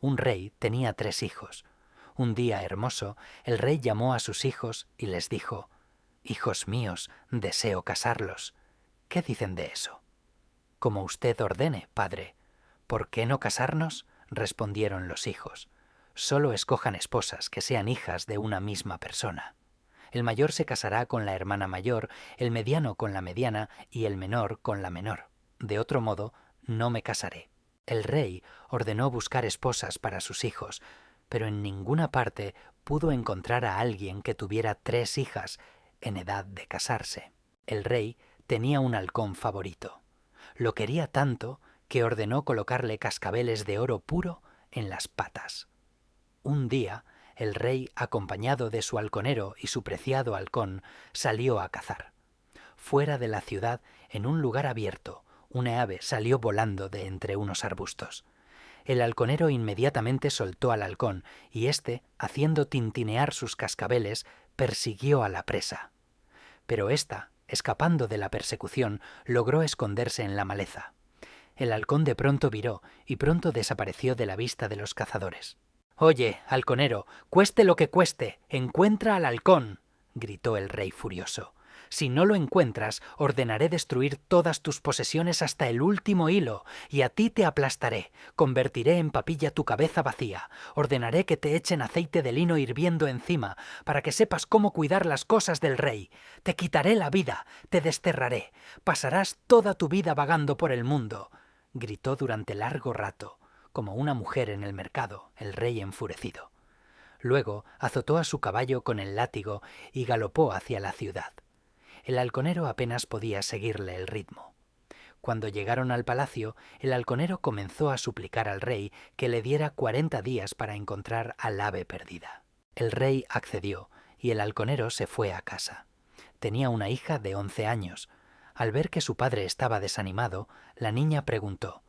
Un rey tenía 3 hijos. Un día hermoso, el rey llamó a sus hijos y les dijo: «Hijos míos, deseo casarlos. ¿Qué dicen de eso?» «Como usted ordene, padre». «¿Por qué no casarnos?», respondieron los hijos. «Solo escojan esposas que sean hijas de una misma persona. El mayor se casará con la hermana mayor, el mediano con la mediana y el menor con la menor. De otro modo, no me casaré». El rey ordenó buscar esposas para sus hijos, pero en ninguna parte pudo encontrar a alguien que tuviera 3 hijas en edad de casarse. El rey tenía un halcón favorito. Lo quería tanto que ordenó colocarle cascabeles de oro puro en las patas. Un día, el rey, acompañado de su halconero y su preciado halcón, salió a cazar. Fuera de la ciudad, en un lugar abierto, una ave salió volando de entre unos arbustos. El halconero inmediatamente soltó al halcón y éste, haciendo tintinear sus cascabeles, persiguió a la presa. Pero ésta, escapando de la persecución, logró esconderse en la maleza. El halcón de pronto viró y pronto desapareció de la vista de los cazadores. «Oye, halconero, cueste lo que cueste, encuentra al halcón», gritó el rey furioso. «Si no lo encuentras, ordenaré destruir todas tus posesiones hasta el último hilo, y a ti te aplastaré, convertiré en papilla tu cabeza vacía, ordenaré que te echen aceite de lino hirviendo encima, para que sepas cómo cuidar las cosas del rey. Te quitaré la vida, te desterraré, pasarás toda tu vida vagando por el mundo», gritó durante largo rato, como una mujer en el mercado, el rey enfurecido. Luego azotó a su caballo con el látigo y galopó hacia la ciudad. El halconero apenas podía seguirle el ritmo. Cuando llegaron al palacio, el halconero comenzó a suplicar al rey que le diera 40 días para encontrar al ave perdida. El rey accedió y el halconero se fue a casa. Tenía una hija de 11 años. Al ver que su padre estaba desanimado, la niña preguntó: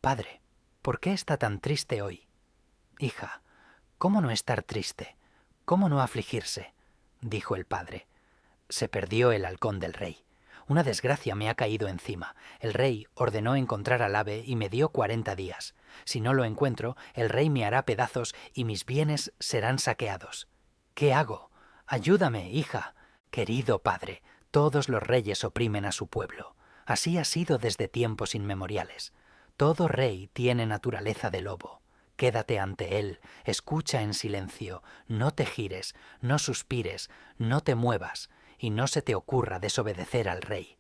«Padre, ¿por qué está tan triste hoy?». «Hija, ¿cómo no estar triste? ¿Cómo no afligirse?», dijo el padre. «Se perdió el halcón del rey. Una desgracia me ha caído encima. El rey ordenó encontrar al ave y me dio 40 días. Si no lo encuentro, el rey me hará pedazos y mis bienes serán saqueados. ¿Qué hago? Ayúdame, hija». «Querido padre, todos los reyes oprimen a su pueblo. Así ha sido desde tiempos inmemoriales. Todo rey tiene naturaleza de lobo. Quédate ante él, escucha en silencio, no te gires, no suspires, no te muevas, y no se te ocurra desobedecer al rey.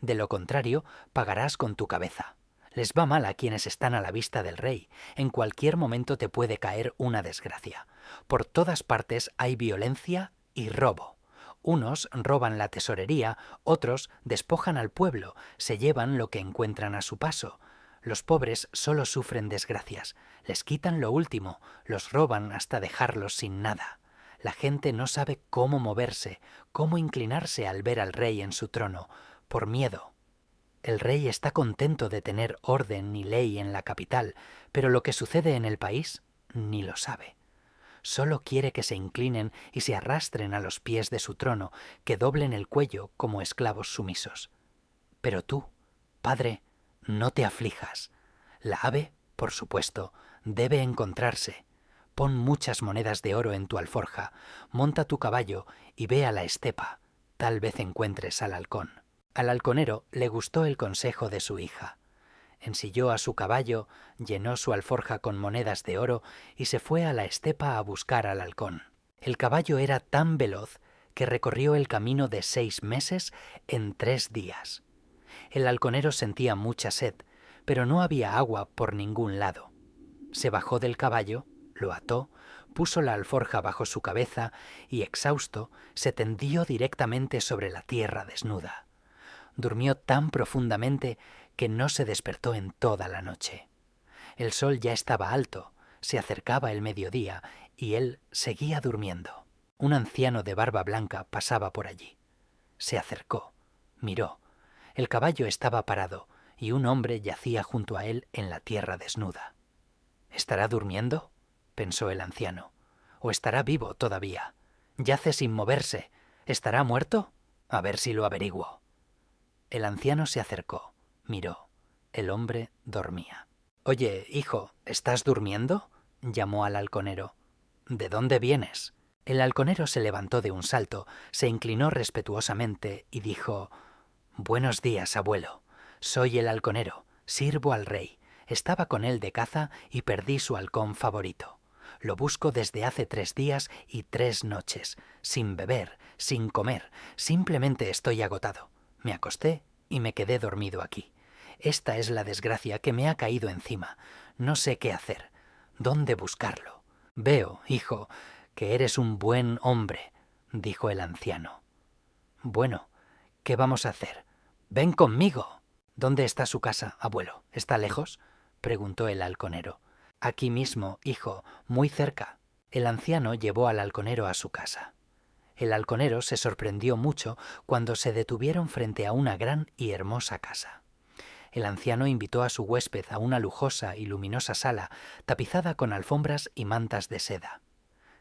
De lo contrario, pagarás con tu cabeza. Les va mal a quienes están a la vista del rey. En cualquier momento te puede caer una desgracia. Por todas partes hay violencia y robo. Unos roban la tesorería, otros despojan al pueblo, se llevan lo que encuentran a su paso. Los pobres solo sufren desgracias, les quitan lo último, los roban hasta dejarlos sin nada. La gente no sabe cómo moverse, cómo inclinarse al ver al rey en su trono, por miedo. El rey está contento de tener orden y ley en la capital, pero lo que sucede en el país ni lo sabe. Solo quiere que se inclinen y se arrastren a los pies de su trono, que doblen el cuello como esclavos sumisos. Pero tú, padre, no te aflijas. La ave, por supuesto, debe encontrarse. Pon muchas monedas de oro en tu alforja, monta tu caballo y ve a la estepa. Tal vez encuentres al halcón». Al halconero le gustó el consejo de su hija. Ensilló a su caballo, llenó su alforja con monedas de oro y se fue a la estepa a buscar al halcón. El caballo era tan veloz que recorrió el camino de 6 meses en 3 días. El halconero sentía mucha sed, pero no había agua por ningún lado. Se bajó del caballo, lo ató, puso la alforja bajo su cabeza y, exhausto, se tendió directamente sobre la tierra desnuda. Durmió tan profundamente que no se despertó en toda la noche. El sol ya estaba alto, se acercaba el mediodía y él seguía durmiendo. Un anciano de barba blanca pasaba por allí. Se acercó, miró. El caballo estaba parado y un hombre yacía junto a él en la tierra desnuda. «¿Estará durmiendo?», pensó el anciano. «¿O estará vivo todavía? Yace sin moverse. ¿Estará muerto? A ver si lo averiguo». El anciano se acercó, miró. El hombre dormía. «Oye, hijo, ¿estás durmiendo?», llamó al halconero. ¿De dónde vienes? El halconero se levantó de un salto, se inclinó respetuosamente y dijo: Buenos días, abuelo. Soy el halconero, sirvo al rey. Estaba con él de caza y perdí su halcón favorito. Lo busco desde hace 3 días y 3 noches, sin beber, sin comer. Simplemente estoy agotado. Me acosté y me quedé dormido aquí. Esta es la desgracia que me ha caído encima. No sé qué hacer. ¿Dónde buscarlo? Veo, hijo, que eres un buen hombre, dijo el anciano. Bueno, ¿qué vamos a hacer? Ven conmigo. ¿Dónde está su casa, abuelo? ¿Está lejos? Preguntó el halconero. Aquí mismo, hijo, muy cerca. El anciano llevó al halconero a su casa. El halconero se sorprendió mucho cuando se detuvieron frente a una gran y hermosa casa. El anciano invitó a su huésped a una lujosa y luminosa sala tapizada con alfombras y mantas de seda.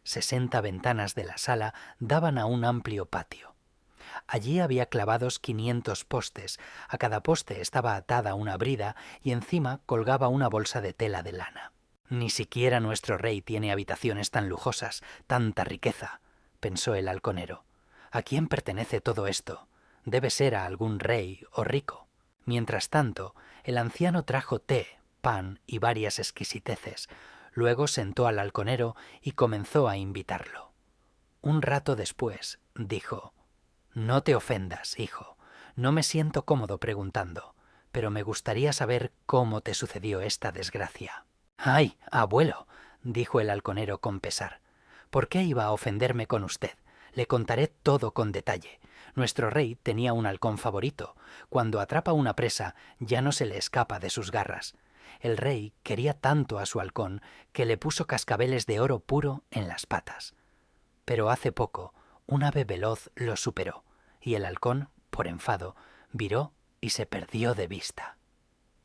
60 ventanas de la sala daban a un amplio patio. Allí había clavados 500 postes, a cada poste estaba atada una brida y encima colgaba una bolsa de tela de lana. Ni siquiera nuestro rey tiene habitaciones tan lujosas, tanta riqueza, pensó el halconero. ¿A quién pertenece todo esto? Debe ser a algún rey o rico. Mientras tanto, el anciano trajo té, pan y varias exquisiteces. Luego sentó al halconero y comenzó a invitarlo. Un rato después, dijo: No te ofendas, hijo. No me siento cómodo preguntando, pero me gustaría saber cómo te sucedió esta desgracia. ¡Ay, abuelo!, dijo el halconero con pesar. ¿Por qué iba a ofenderme con usted? Le contaré todo con detalle. Nuestro rey tenía un halcón favorito. Cuando atrapa una presa, ya no se le escapa de sus garras. El rey quería tanto a su halcón que le puso cascabeles de oro puro en las patas. Pero hace poco, un ave veloz lo superó, y el halcón, por enfado, viró y se perdió de vista.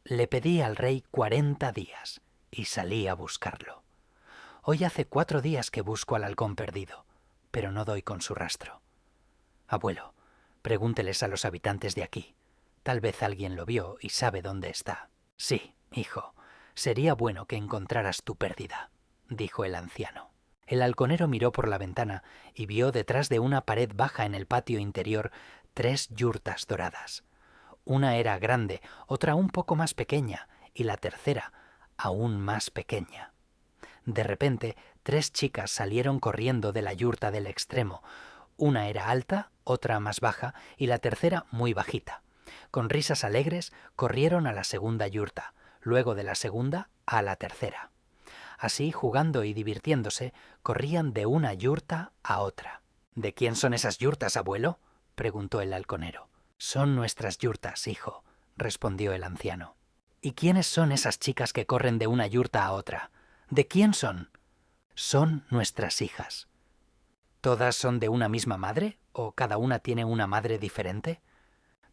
Le pedí al rey 40 días y salí a buscarlo. Hoy hace 4 días que busco al halcón perdido, pero no doy con su rastro. Abuelo, pregúnteles a los habitantes de aquí. Tal vez alguien lo vio y sabe dónde está. Sí, hijo, sería bueno que encontraras tu pérdida, dijo el anciano. El halconero miró por la ventana y vio detrás de una pared baja en el patio interior 3 yurtas doradas. Una era grande, otra un poco más pequeña y la tercera aún más pequeña. De repente, 3 chicas salieron corriendo de la yurta del extremo. Una era alta, otra más baja y la tercera muy bajita. Con risas alegres corrieron a la segunda yurta, luego de la segunda a la tercera. Así, jugando y divirtiéndose, corrían de una yurta a otra. ¿De quién son esas yurtas, abuelo?, preguntó el halconero. Son nuestras yurtas, hijo, respondió el anciano. ¿Y quiénes son esas chicas que corren de una yurta a otra? ¿De quién son? Son nuestras hijas. ¿Todas son de una misma madre o cada una tiene una madre diferente?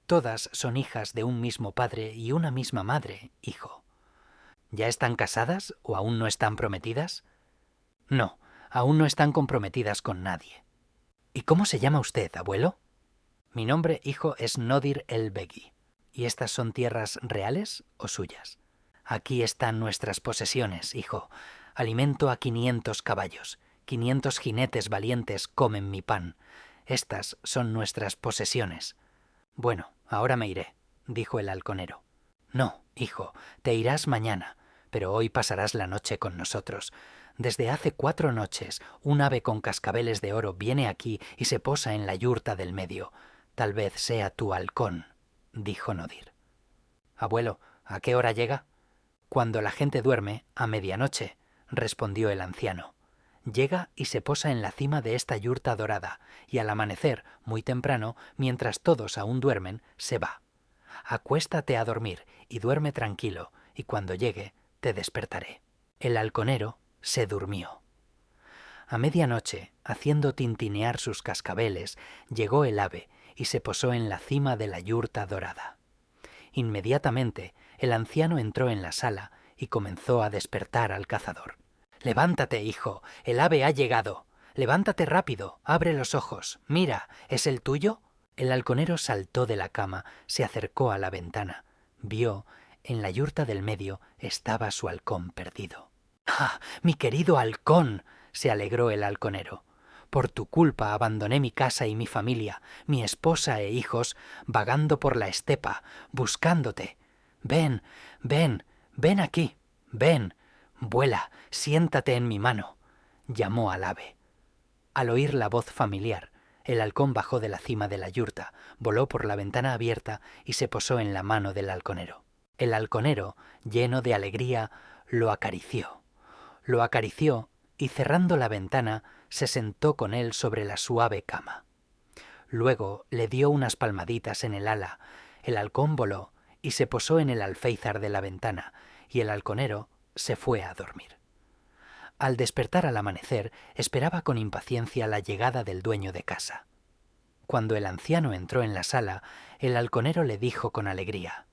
Todas son hijas de un mismo padre y una misma madre, hijo. ¿Ya están casadas o aún no están prometidas? No, aún no están comprometidas con nadie. ¿Y cómo se llama usted, abuelo? Mi nombre, hijo, es Nodir el-Begi. ¿Y estas son tierras reales o suyas? Aquí están nuestras posesiones, hijo. Alimento a 500 caballos. 500 jinetes valientes comen mi pan. Estas son nuestras posesiones. Bueno, ahora me iré, dijo el halconero. No, hijo, te irás mañana, pero hoy pasarás la noche con nosotros. Desde hace 4 noches, un ave con cascabeles de oro viene aquí y se posa en la yurta del medio. Tal vez sea tu halcón, dijo Nodir. Abuelo, ¿a qué hora llega? Cuando la gente duerme, a medianoche, respondió el anciano. Llega y se posa en la cima de esta yurta dorada, y al amanecer, muy temprano, mientras todos aún duermen, se va. Acuéstate a dormir y duerme tranquilo, y cuando llegue, te despertaré. El halconero se durmió. A medianoche, haciendo tintinear sus cascabeles, llegó el ave y se posó en la cima de la yurta dorada. Inmediatamente, el anciano entró en la sala y comenzó a despertar al cazador. «Levántate, hijo, el ave ha llegado. Levántate rápido, abre los ojos. Mira, ¿es el tuyo?» El halconero saltó de la cama, se acercó a la ventana. Vio, en la yurta del medio, estaba su halcón perdido. ¡Ah, mi querido halcón!, se alegró el halconero. Por tu culpa abandoné mi casa y mi familia, mi esposa e hijos, vagando por la estepa, buscándote. Ven, ven, ven aquí, ven, vuela, siéntate en mi mano. Llamó al ave. Al oír la voz familiar, el halcón bajó de la cima de la yurta, voló por la ventana abierta y se posó en la mano del halconero. El halconero, lleno de alegría, lo acarició. Lo acarició y cerrando la ventana se sentó con él sobre la suave cama. Luego le dio unas palmaditas en el ala, el halcón voló y se posó en el alféizar de la ventana, y el halconero se fue a dormir. Al despertar al amanecer, esperaba con impaciencia la llegada del dueño de casa. Cuando el anciano entró en la sala, el halconero le dijo con alegría: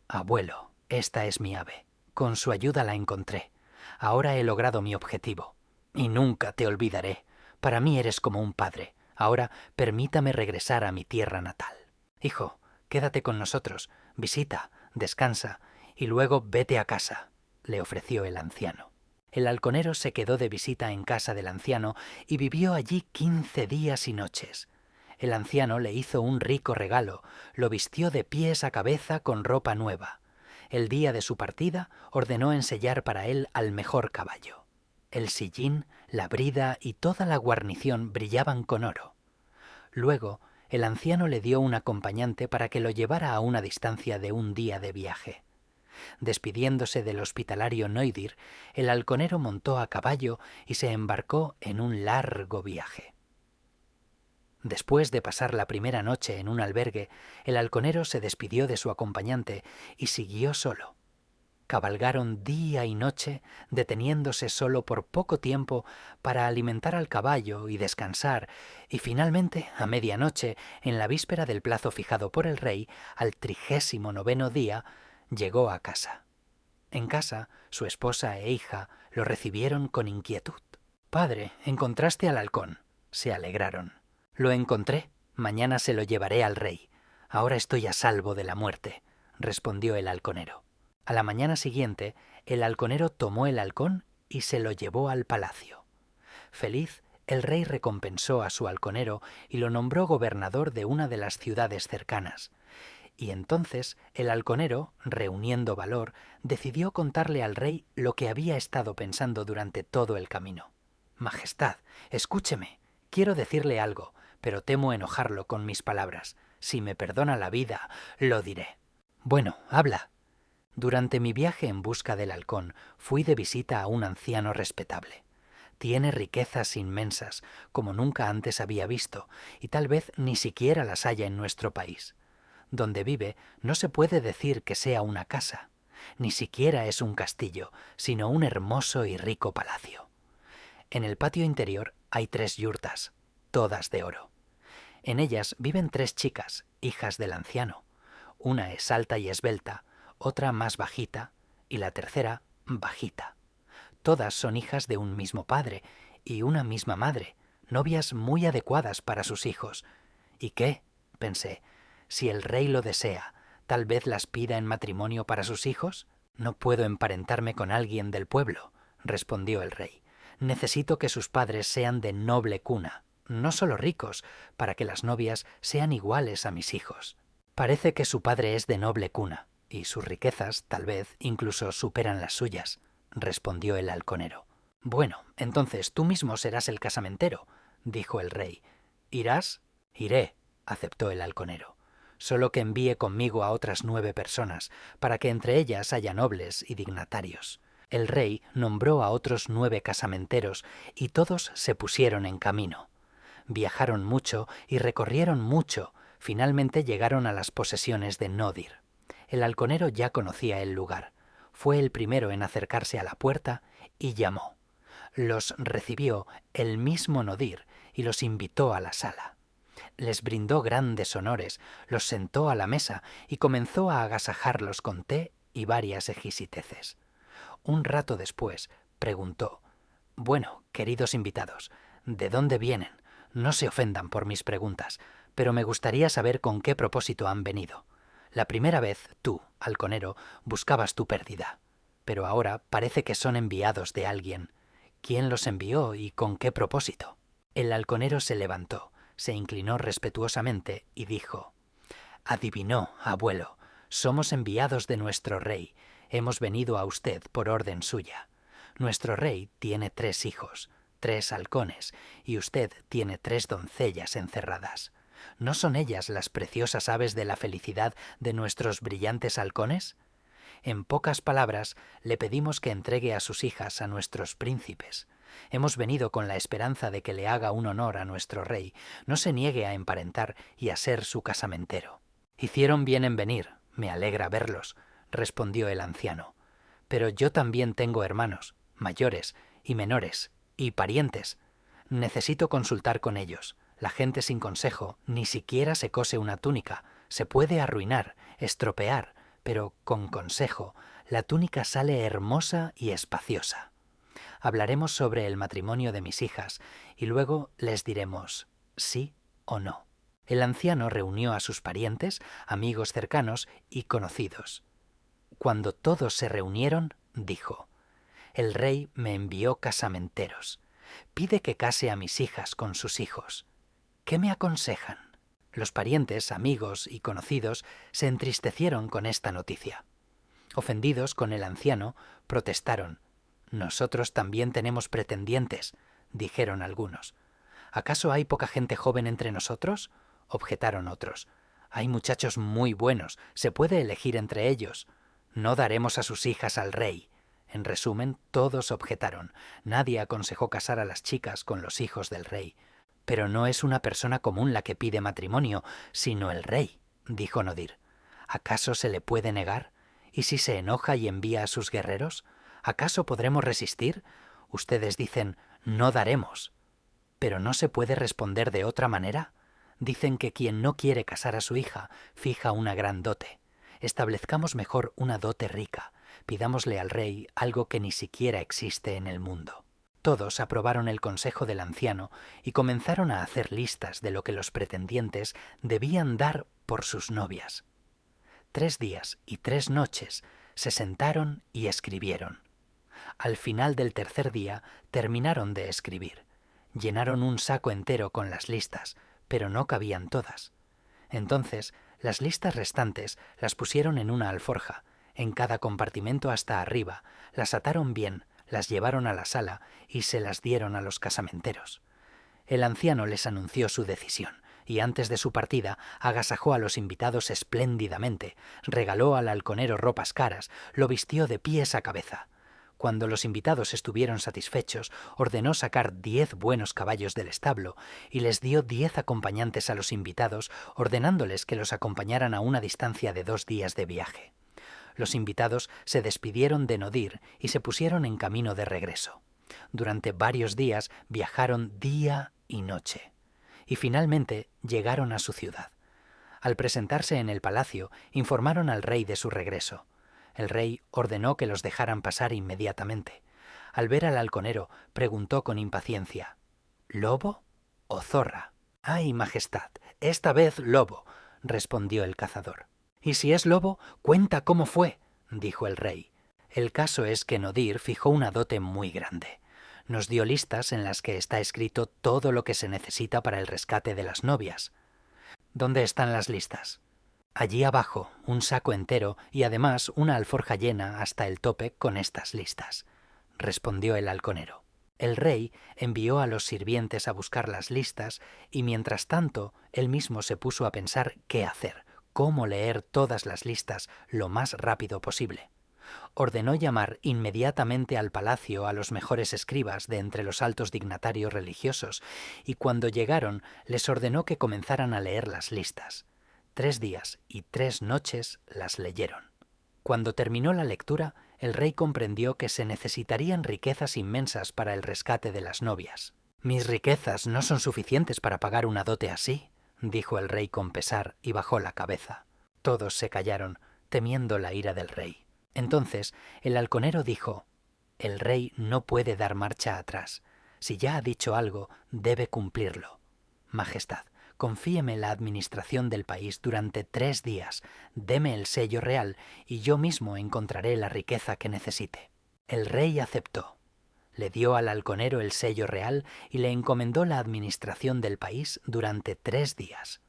«Abuelo, esta es mi ave. Con su ayuda la encontré. Ahora he logrado mi objetivo. Y nunca te olvidaré. Para mí eres como un padre. Ahora permítame regresar a mi tierra natal. Hijo, quédate con nosotros, visita, descansa, y luego vete a casa», le ofreció el anciano. El halconero se quedó de visita en casa del anciano y vivió allí 15 días y noches. El anciano le hizo un rico regalo, lo vistió de pies a cabeza con ropa nueva. El día de su partida ordenó ensellar para él al mejor caballo. El sillín, la brida y toda la guarnición brillaban con oro. Luego, el anciano le dio un acompañante para que lo llevara a una distancia de un día de viaje. Despidiéndose del hospitalario Noidir, el halconero montó a caballo y se embarcó en un largo viaje. Después de pasar la primera noche en un albergue, el halconero se despidió de su acompañante y siguió solo. Cabalgaron día y noche, deteniéndose solo por poco tiempo para alimentar al caballo y descansar, y finalmente, a medianoche, en la víspera del plazo fijado por el rey, al 39º día, llegó a casa. En casa, su esposa e hija lo recibieron con inquietud. «Padre, ¿encontraste al halcón?», se alegraron. «Lo encontré. Mañana se lo llevaré al rey. Ahora estoy a salvo de la muerte», respondió el halconero. A la mañana siguiente, el halconero tomó el halcón y se lo llevó al palacio. Feliz, el rey recompensó a su halconero y lo nombró gobernador de una de las ciudades cercanas. Y entonces el halconero, reuniendo valor, decidió contarle al rey lo que había estado pensando durante todo el camino. «Majestad, escúcheme. Quiero decirle algo, pero temo enojarlo con mis palabras. Si me perdona la vida, lo diré». «Bueno, habla». «Durante mi viaje en busca del halcón, fui de visita a un anciano respetable. Tiene riquezas inmensas, como nunca antes había visto, y tal vez ni siquiera las haya en nuestro país. Donde vive no se puede decir que sea una casa, ni siquiera es un castillo, sino un hermoso y rico palacio. En el patio interior hay 3 yurtas, todas de oro. En ellas viven 3 chicas, hijas del anciano. Una es alta y esbelta, otra más bajita y la tercera bajita. Todas son hijas de un mismo padre y una misma madre, novias muy adecuadas para sus hijos. ¿Y qué?, pensé, si el rey lo desea, tal vez las pida en matrimonio para sus hijos. «No puedo emparentarme con alguien del pueblo», respondió el rey. «Necesito que sus padres sean de noble cuna, no solo ricos, para que las novias sean iguales a mis hijos». «Parece que su padre es de noble cuna, y sus riquezas, tal vez, incluso superan las suyas», respondió el halconero. «Bueno, entonces tú mismo serás el casamentero», dijo el rey. «¿Irás?» «Iré», aceptó el halconero. «Solo que envíe conmigo a otras 9 personas, para que entre ellas haya nobles y dignatarios». El rey nombró a otros 9 casamenteros, y todos se pusieron en camino. Viajaron mucho y recorrieron mucho. Finalmente llegaron a las posesiones de Nodir. El halconero ya conocía el lugar. Fue el primero en acercarse a la puerta y llamó. Los recibió el mismo Nodir y los invitó a la sala. Les brindó grandes honores, los sentó a la mesa y comenzó a agasajarlos con té y varias exquisiteces. Un rato después preguntó: «Bueno, queridos invitados, ¿de dónde vienen? No se ofendan por mis preguntas, pero me gustaría saber con qué propósito han venido. La primera vez tú, halconero, buscabas tu pérdida». pero ahora parece que son enviados de alguien. ¿Quién los envió y con qué propósito? El halconero se levantó, se inclinó respetuosamente y dijo: «Adivinó, abuelo, somos enviados de nuestro rey. Hemos venido a usted por orden suya. Nuestro rey tiene 3 hijos, 3 halcones, y usted tiene 3 doncellas encerradas. ¿No son ellas las preciosas aves de la felicidad de nuestros brillantes halcones? En pocas palabras, le pedimos que entregue a sus hijas a nuestros príncipes. Hemos venido con la esperanza de que le haga un honor a nuestro rey, no se niegue a emparentar y a ser su casamentero». «Hicieron bien en venir, me alegra verlos», respondió el anciano. «Pero yo también tengo hermanos, mayores y menores, y parientes. Necesito consultar con ellos. La gente sin consejo ni siquiera se cose una túnica. Se puede arruinar, estropear, pero con consejo la túnica sale hermosa y espaciosa. Hablaremos sobre el matrimonio de mis hijas y luego les diremos sí o no». El anciano reunió a sus parientes, amigos cercanos y conocidos. Cuando todos se reunieron, dijo: «El rey me envió casamenteros. Pide que case a mis hijas con sus hijos. ¿Qué me aconsejan?». Los parientes, amigos y conocidos se entristecieron con esta noticia. Ofendidos con el anciano, protestaron. «Nosotros también tenemos pretendientes», dijeron algunos. «¿Acaso hay poca gente joven entre nosotros?», objetaron otros. «Hay muchachos muy buenos, se puede elegir entre ellos. No daremos a sus hijas al rey». En resumen, todos objetaron. Nadie aconsejó casar a las chicas con los hijos del rey. «Pero no es una persona común la que pide matrimonio, sino el rey», dijo Nodir. «¿Acaso se le puede negar? ¿Y si se enoja y envía a sus guerreros? ¿Acaso podremos resistir? Ustedes dicen, no daremos. ¿Pero no se puede responder de otra manera? Dicen que quien no quiere casar a su hija fija una gran dote. Establezcamos mejor una dote rica. Pidámosle al rey algo que ni siquiera existe en el mundo». Todos aprobaron el consejo del anciano y comenzaron a hacer listas de lo que los pretendientes debían dar por sus novias. 3 días y 3 noches se sentaron y escribieron. Al final del tercer día terminaron de escribir. Llenaron un saco entero con las listas, pero no cabían todas. Entonces, las listas restantes las pusieron en una alforja, en cada compartimento hasta arriba, las ataron bien, las llevaron a la sala y se las dieron a los casamenteros. El anciano les anunció su decisión y antes de su partida agasajó a los invitados espléndidamente, regaló al halconero ropas caras, lo vistió de pies a cabeza. Cuando los invitados estuvieron satisfechos, ordenó sacar 10 buenos caballos del establo y les dio 10 acompañantes a los invitados, ordenándoles que los acompañaran a una distancia de 2 días de viaje. Los invitados se despidieron de Nodir y se pusieron en camino de regreso. Durante varios días viajaron día y noche, y finalmente llegaron a su ciudad. Al presentarse en el palacio, informaron al rey de su regreso. El rey ordenó que los dejaran pasar inmediatamente. Al ver al halconero, preguntó con impaciencia: «¿Lobo o zorra?». «Ay, majestad, esta vez lobo», respondió el cazador. «Y si es lobo, cuenta cómo fue», dijo el rey. «El caso es que Nodir fijó una dote muy grande. Nos dio listas en las que está escrito todo lo que se necesita para el rescate de las novias». «¿Dónde están las listas?». «Allí abajo, un saco entero y además una alforja llena hasta el tope con estas listas», respondió el halconero. El rey envió a los sirvientes a buscar las listas y mientras tanto él mismo se puso a pensar qué hacer, cómo leer todas las listas lo más rápido posible. Ordenó llamar inmediatamente al palacio a los mejores escribas de entre los altos dignatarios religiosos y cuando llegaron les ordenó que comenzaran a leer las listas. 3 días y 3 noches las leyeron. Cuando terminó la lectura, el rey comprendió que se necesitarían riquezas inmensas para el rescate de las novias. «Mis riquezas no son suficientes para pagar una dote así», dijo el rey con pesar y bajó la cabeza. Todos se callaron, temiendo la ira del rey. Entonces el halconero dijo: «El rey no puede dar marcha atrás. Si ya ha dicho algo, debe cumplirlo. Majestad, confíeme la administración del país durante 3 días, deme el sello real y yo mismo encontraré la riqueza que necesite». El rey aceptó. Le dio al halconero el sello real y le encomendó la administración del país durante 3 días.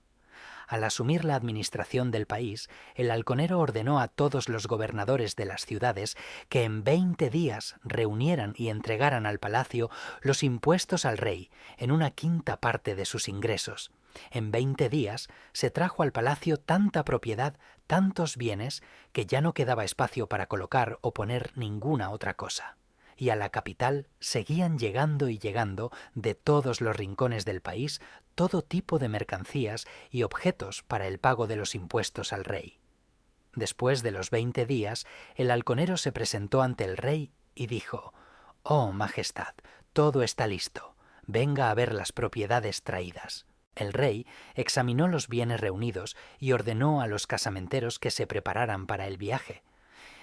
Al asumir la administración del país, el halconero ordenó a todos los gobernadores de las ciudades que en 20 días reunieran y entregaran al palacio los impuestos al rey en una quinta parte de sus ingresos. En 20 días se trajo al palacio tanta propiedad, tantos bienes, que ya no quedaba espacio para colocar o poner ninguna otra cosa. Y a la capital seguían llegando y llegando de todos los rincones del país todo tipo de mercancías y objetos para el pago de los impuestos al rey. Después de los 20 días, el halconero se presentó ante el rey y dijo: «Oh, Majestad, todo está listo. Venga a ver las propiedades traídas». El rey examinó los bienes reunidos y ordenó a los casamenteros que se prepararan para el viaje.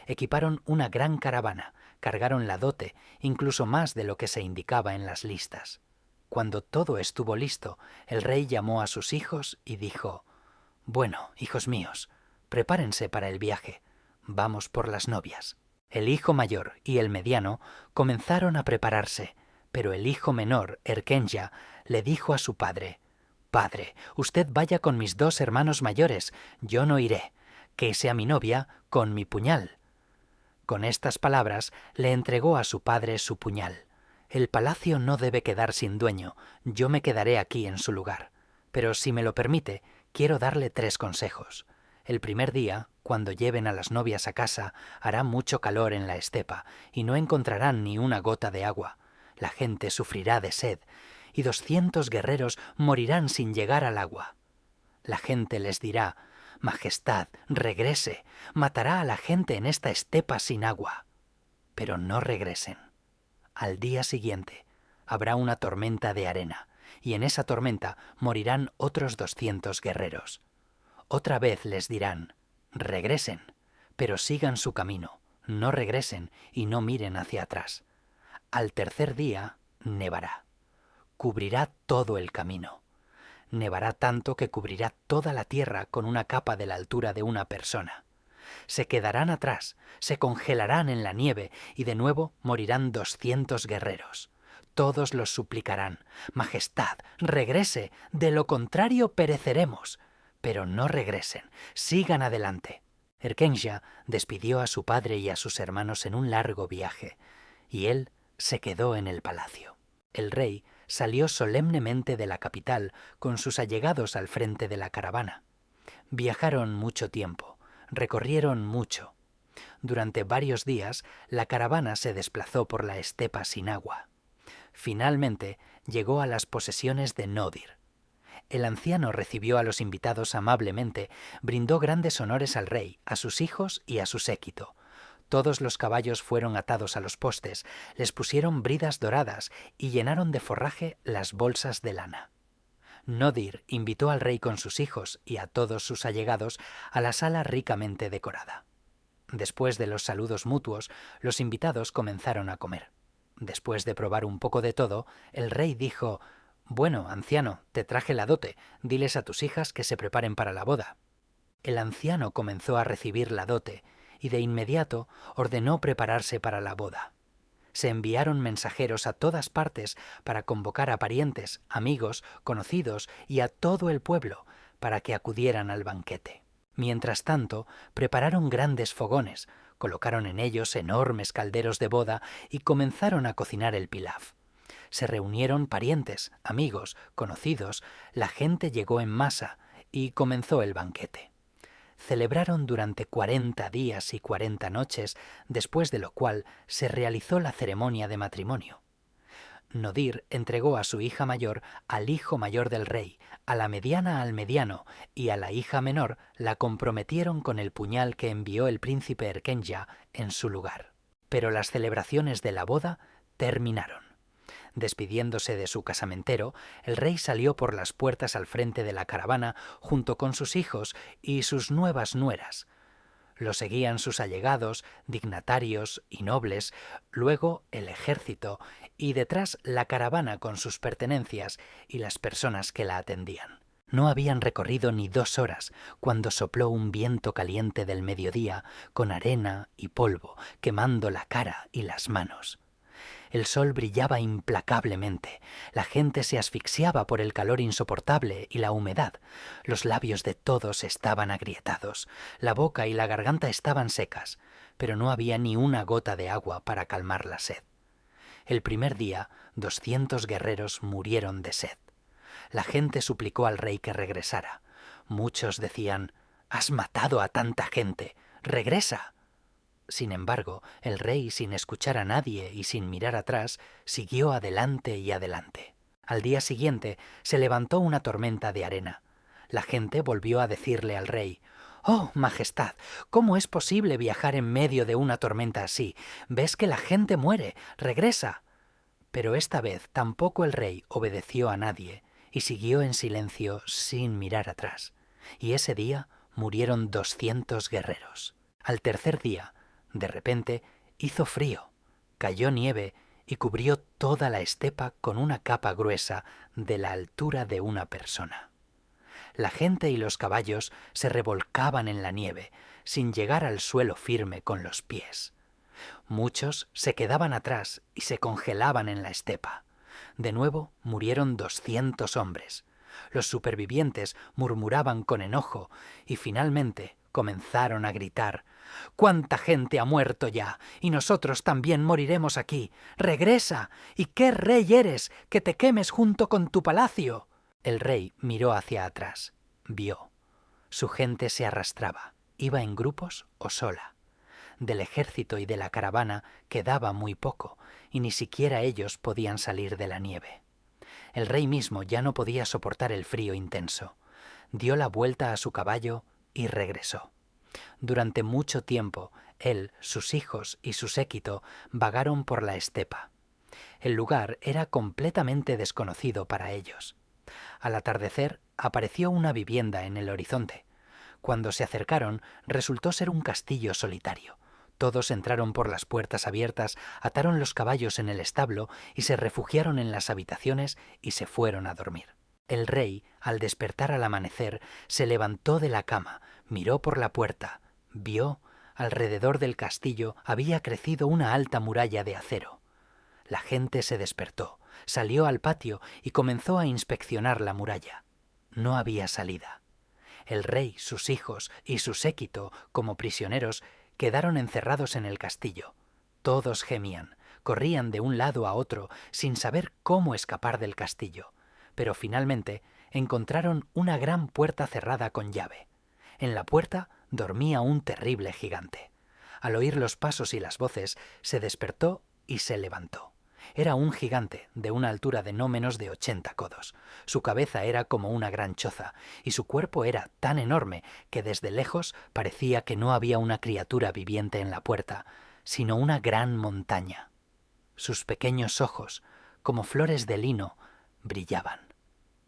Equiparon una gran caravana, cargaron la dote, incluso más de lo que se indicaba en las listas. Cuando todo estuvo listo, el rey llamó a sus hijos y dijo: «Bueno, hijos míos, prepárense para el viaje. Vamos por las novias». El hijo mayor y el mediano comenzaron a prepararse, pero el hijo menor, Erkenja, le dijo a su padre: «Padre, usted vaya con mis 2 hermanos mayores, yo no iré. Que sea mi novia con mi puñal». Con estas palabras le entregó a su padre su puñal. «El palacio no debe quedar sin dueño, yo me quedaré aquí en su lugar. Pero si me lo permite, quiero darle 3 consejos. El primer día, cuando lleven a las novias a casa, hará mucho calor en la estepa y no encontrarán ni una gota de agua. La gente sufrirá de sed y 200 guerreros morirán sin llegar al agua. La gente les dirá: «Majestad, regrese, matará a la gente en esta estepa sin agua». Pero no regresen. Al día siguiente habrá una tormenta de arena, y en esa tormenta morirán otros 200 guerreros. Otra vez les dirán: «Regresen», pero sigan su camino, no regresen y no miren hacia atrás. Al tercer día nevará. Cubrirá todo el camino. Nevará tanto que cubrirá toda la tierra con una capa de la altura de una persona. Se quedarán atrás, se congelarán en la nieve y de nuevo morirán 200 guerreros. Todos los suplicarán: «Majestad, regrese, de lo contrario pereceremos». Pero no regresen, sigan adelante. Erkenja despidió a su padre y a sus hermanos en un largo viaje, y él se quedó en el palacio. El rey salió solemnemente de la capital con sus allegados al frente de la caravana. Viajaron mucho tiempo, recorrieron mucho. Durante varios días la caravana se desplazó por la estepa sin agua. Finalmente llegó a las posesiones de Nodir. El anciano recibió a los invitados amablemente, brindó grandes honores al rey, a sus hijos y a su séquito. Todos los caballos fueron atados a los postes, les pusieron bridas doradas y llenaron de forraje las bolsas de lana. Nodir invitó al rey con sus hijos y a todos sus allegados a la sala ricamente decorada. Después de los saludos mutuos, los invitados comenzaron a comer. Después de probar un poco de todo, el rey dijo: «Bueno, anciano, te traje la dote, diles a tus hijas que se preparen para la boda». El anciano comenzó a recibir la dote y de inmediato ordenó prepararse para la boda. Se enviaron mensajeros a todas partes para convocar a parientes, amigos, conocidos y a todo el pueblo para que acudieran al banquete. Mientras tanto, prepararon grandes fogones, colocaron en ellos enormes calderos de boda y comenzaron a cocinar el pilaf. Se reunieron parientes, amigos, conocidos, la gente llegó en masa y comenzó el banquete. Celebraron durante 40 días y 40 noches, después de lo cual se realizó la ceremonia de matrimonio. Nodir entregó a su hija mayor al hijo mayor del rey, a la mediana al mediano, y a la hija menor la comprometieron con el puñal que envió el príncipe Erkenja en su lugar. Pero las celebraciones de la boda terminaron. Despidiéndose de su casamentero, el rey salió por las puertas al frente de la caravana junto con sus hijos y sus nuevas nueras. Lo seguían sus allegados, dignatarios y nobles, luego el ejército y detrás la caravana con sus pertenencias y las personas que la atendían. No habían recorrido ni 2 horas cuando sopló un viento caliente del mediodía con arena y polvo quemando la cara y las manos. El sol brillaba implacablemente, la gente se asfixiaba por el calor insoportable y la humedad, los labios de todos estaban agrietados, la boca y la garganta estaban secas, pero no había ni una gota de agua para calmar la sed. El primer día, 200 guerreros murieron de sed. La gente suplicó al rey que regresara. Muchos decían: «Has matado a tanta gente, regresa». Sin embargo, el rey, sin escuchar a nadie y sin mirar atrás, siguió adelante y adelante. Al día siguiente se levantó una tormenta de arena. La gente volvió a decirle al rey: «Oh, Majestad, ¿cómo es posible viajar en medio de una tormenta así? ¿Ves que la gente muere? ¡Regresa!». Pero esta vez tampoco el rey obedeció a nadie y siguió en silencio sin mirar atrás. Y ese día murieron 200 guerreros. Al tercer día, de repente, hizo frío, cayó nieve y cubrió toda la estepa con una capa gruesa de la altura de una persona. La gente y los caballos se revolcaban en la nieve, sin llegar al suelo firme con los pies. Muchos se quedaban atrás y se congelaban en la estepa. De nuevo murieron 200 hombres. Los supervivientes murmuraban con enojo y finalmente comenzaron a gritar: «¡Cuánta gente ha muerto ya! Y nosotros también moriremos aquí. ¡Regresa! ¿Y qué rey eres, que te quemes junto con tu palacio?». El rey miró hacia atrás. Vio. Su gente se arrastraba. Iba en grupos o sola. Del ejército y de la caravana quedaba muy poco, y ni siquiera ellos podían salir de la nieve. El rey mismo ya no podía soportar el frío intenso. Dio la vuelta a su caballo y regresó. Durante mucho tiempo, él, sus hijos y su séquito vagaron por la estepa. El lugar era completamente desconocido para ellos. Al atardecer apareció una vivienda en el horizonte. Cuando se acercaron, resultó ser un castillo solitario. Todos entraron por las puertas abiertas, ataron los caballos en el establo y se refugiaron en las habitaciones y se fueron a dormir. El rey, al despertar al amanecer, se levantó de la cama, miró por la puerta, vio, alrededor del castillo había crecido una alta muralla de acero. La gente se despertó, salió al patio y comenzó a inspeccionar la muralla. No había salida. El rey, sus hijos y su séquito, como prisioneros, quedaron encerrados en el castillo. Todos gemían, corrían de un lado a otro sin saber cómo escapar del castillo, pero finalmente encontraron una gran puerta cerrada con llave. En la puerta dormía un terrible gigante. Al oír los pasos y las voces, se despertó y se levantó. Era un gigante de una altura de no menos de 80 codos. Su cabeza era como una gran choza y su cuerpo era tan enorme que desde lejos parecía que no había una criatura viviente en la puerta, sino una gran montaña. Sus pequeños ojos, como flores de lino, brillaban.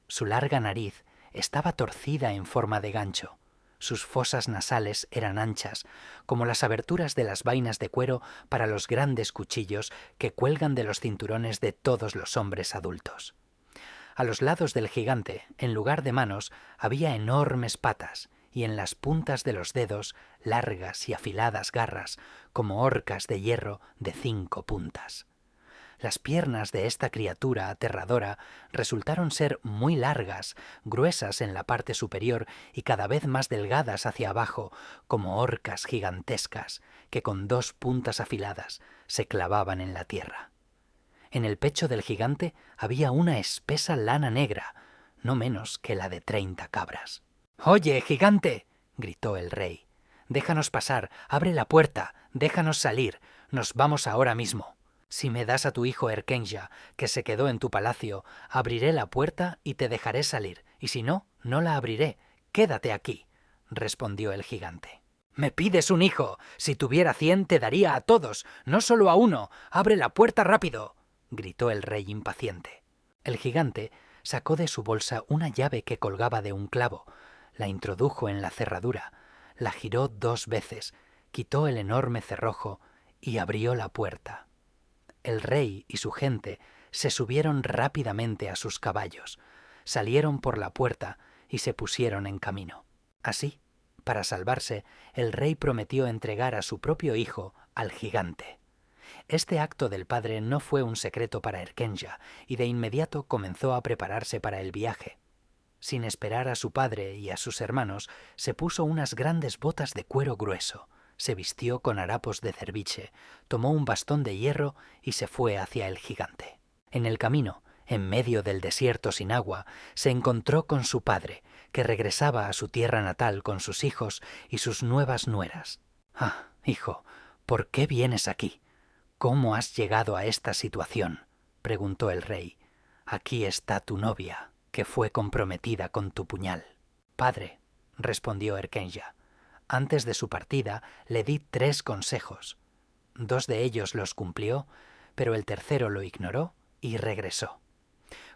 Su larga nariz estaba torcida en forma de gancho. Sus fosas nasales eran anchas, como las aberturas de las vainas de cuero para los grandes cuchillos que cuelgan de los cinturones de todos los hombres adultos. A los lados del gigante, en lugar de manos, había enormes patas y en las puntas de los dedos largas y afiladas garras, como horcas de hierro de 5 puntas. Las piernas de esta criatura aterradora resultaron ser muy largas, gruesas en la parte superior y cada vez más delgadas hacia abajo, como horcas gigantescas que con 2 puntas afiladas se clavaban en la tierra. En el pecho del gigante había una espesa lana negra, no menos que la de 30 cabras. «¡Oye, gigante!», gritó el rey. «Déjanos pasar, abre la puerta, déjanos salir, nos vamos ahora mismo. Si me das a tu hijo Erkenja, que se quedó en tu palacio, abriré la puerta y te dejaré salir, y si no, no la abriré. Quédate aquí», respondió el gigante. «¿Me pides un hijo? Si tuviera 100 te daría a todos, no solo a uno. ¡Abre la puerta rápido!», gritó el rey impaciente. El gigante sacó de su bolsa una llave que colgaba de un clavo, la introdujo en la cerradura, la giró 2 veces, quitó el enorme cerrojo y abrió la puerta. El rey y su gente se subieron rápidamente a sus caballos, salieron por la puerta y se pusieron en camino. Así, para salvarse, el rey prometió entregar a su propio hijo al gigante. Este acto del padre no fue un secreto para Erkenja, y de inmediato comenzó a prepararse para el viaje. Sin esperar a su padre y a sus hermanos, se puso unas grandes botas de cuero grueso, se vistió con harapos de cerviche, tomó un bastón de hierro y se fue hacia el gigante. En el camino, en medio del desierto sin agua, se encontró con su padre, que regresaba a su tierra natal con sus hijos y sus nuevas nueras. «Ah, hijo, ¿por qué vienes aquí? ¿Cómo has llegado a esta situación?», preguntó el rey. «Aquí está tu novia, que fue comprometida con tu puñal». «Padre», respondió Erkenja, «antes de su partida le di 3 consejos. 2 de ellos los cumplió, pero el tercero lo ignoró y regresó.